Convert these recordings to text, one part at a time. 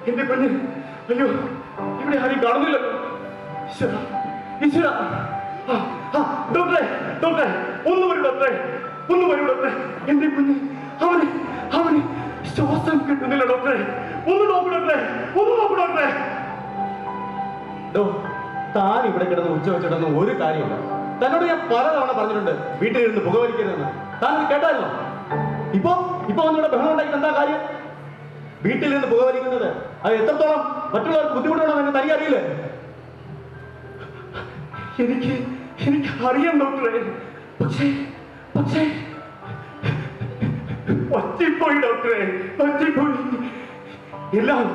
എന്റെ കുഞ്ഞ്. അയ്യോ, ഇവിടെ ആരും കാണുന്നില്ലല്ലോ. ഡോക്ടറെ, ഡോക്ടറെ, ഒന്ന് വരൂ ഡോക്ടറെ, ഒന്ന് വരൂ ഡോക്ടറെ. എന്റെ കുഞ്ഞ്, അവന് ശ്വാസം കിട്ടുന്നില്ല ഡോക്ടറെ. ഒന്ന് നോക്കൂ ഡോക്ടറെ, ഒന്ന് നോക്കൂ ഡോക്ടറെ. താൻ ഇവിടെ കിടന്ന് ഉച്ച വെച്ചിട്ടൊന്നും ഒരു കാര്യമില്ല. തന്നോട് ഞാൻ പലതവണ പറഞ്ഞിട്ടുണ്ട് വീട്ടിലിരുന്ന് പുകവലിക്കരുതെന്ന്. താൻ കേട്ടായിരുന്നോ? ഇപ്പൊ വന്നിവിടെ ബഹളം ഉണ്ടായിട്ട് എന്താ കാര്യം? വീട്ടിൽ നിന്ന് പുകവലിക്കുന്നത് അത് എത്രത്തോളം മറ്റുള്ളവർക്ക് ബുദ്ധിമുട്ടാണെന്ന് തനിക്കറിയില്ലേ? എനിക്ക് അറിയാം ഡോക്ടറെ. പക്ഷേ പറ്റിപ്പോയി ഡോക്ടറെ, പറ്റിപ്പോയി. എല്ലാം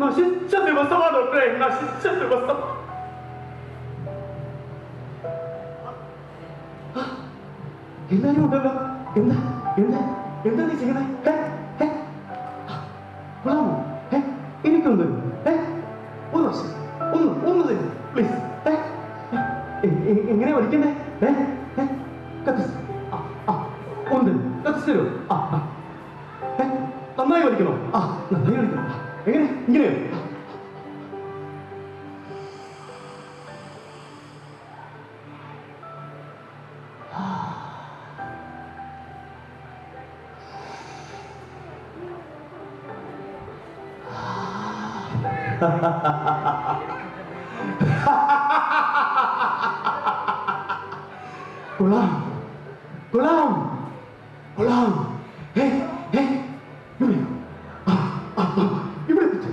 നശിച്ച ദിവസമാണ് ഡോക്ടറെ, നശിച്ച ദിവസം. എല്ലാരും ഉണ്ടല്ലോ. എന്താ നീ ചെയ്യണേ? എനിക്കൊന്ന് ഒന്ന് തരും പ്ലീസ്. എങ്ങനെ വലിക്കണ്ടേ? ഒന്ന് കത്തിച്ചു തരുമോ? നന്നായി വലിക്കണോ? നന്നായി വലിക്കണം. എങ്ങനെ? ഇങ്ങനെയോ? Pulang. ഇവിടെ വെച്ചു.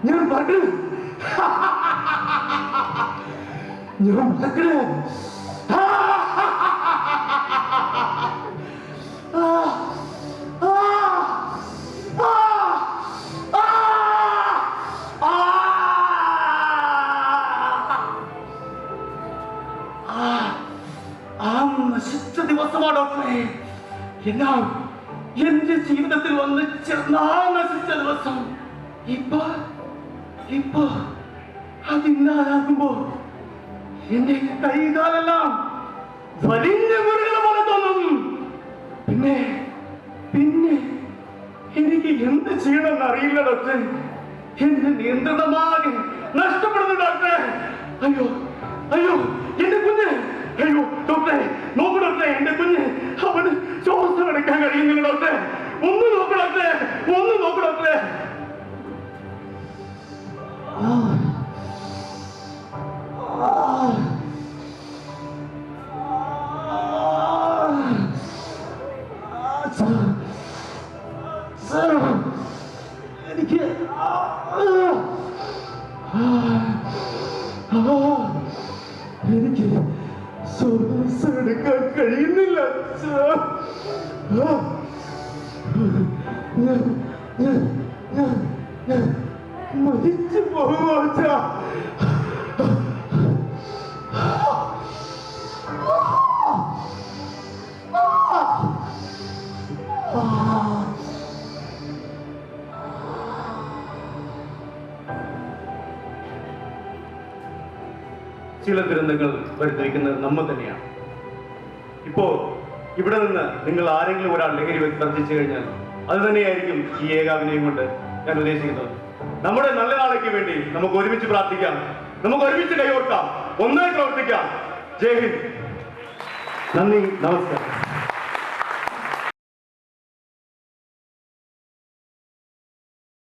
ഞാൻ പറക്കണേ. നശിച്ച ദിവസമാണ് ഡോക്ടറെ. എല്ലാം എന്റെ ജീവിതത്തിൽ വന്ന് ചേർന്നാ നശിച്ച ദിവസം. ഇപ്പൊ അതിന്നാലാകുമ്പോ എന്റെ കൈകാലെല്ലാം വലിയ മുറികൾ പോലെ തോന്നും. പിന്നെ എനിക്ക് എന്ത് ചെയ്യണമെന്ന് അറിയില്ല ഡോക്ടറെ. എന്റെ നിയന്ത്രണമാകെ നഷ്ടപ്പെടുന്നു ഡോക്ടറെ. അയ്യോ എന്റെ കുഞ്ഞ്. അയ്യോ ഡോക്ടറെ, നോക്കൂ ഡോക്ടറെ, എന്റെ കുഞ്ഞ്. അവന് ശ്വാസം എടുക്കാൻ കഴിയുന്നില്ല ഡോക്ടറെ. ഒന്ന് നോക്കൂ ഡോക്ടറെ, ഒന്ന് നോക്കൂ ഡോക്ടറെ. എനിക്ക് ശ്വാസം എടുക്കാൻ കഴിയുന്നില്ല. മരിച്ചു പോകുമോ? ചില ദുരന്തങ്ങൾ വരുത്തിയിരിക്കുന്നത് നമ്മൾ തന്നെയാണ്. ഇപ്പോ ഇവിടെ നിന്ന് നിങ്ങൾ ആരെങ്കിലും ഒരാൾ ലഹരി വർദ്ധിച്ചു കഴിഞ്ഞാൽ അത് തന്നെയായിരിക്കും ഈ ഏകാഭിനയം കൊണ്ട് ഞാൻ ഉദ്ദേശിക്കുന്നത്. നമ്മുടെ നല്ല നാളേക്ക് വേണ്ടി നമുക്ക് ഒരുമിച്ച് പ്രാർത്ഥിക്കാം, നമുക്ക് ഒരുമിച്ച് കൈകോർക്കാം, ഒന്നായി പ്രവർത്തിക്കാം. ജയ് ഹിന്ദ്. നന്ദി, നമസ്കാരം.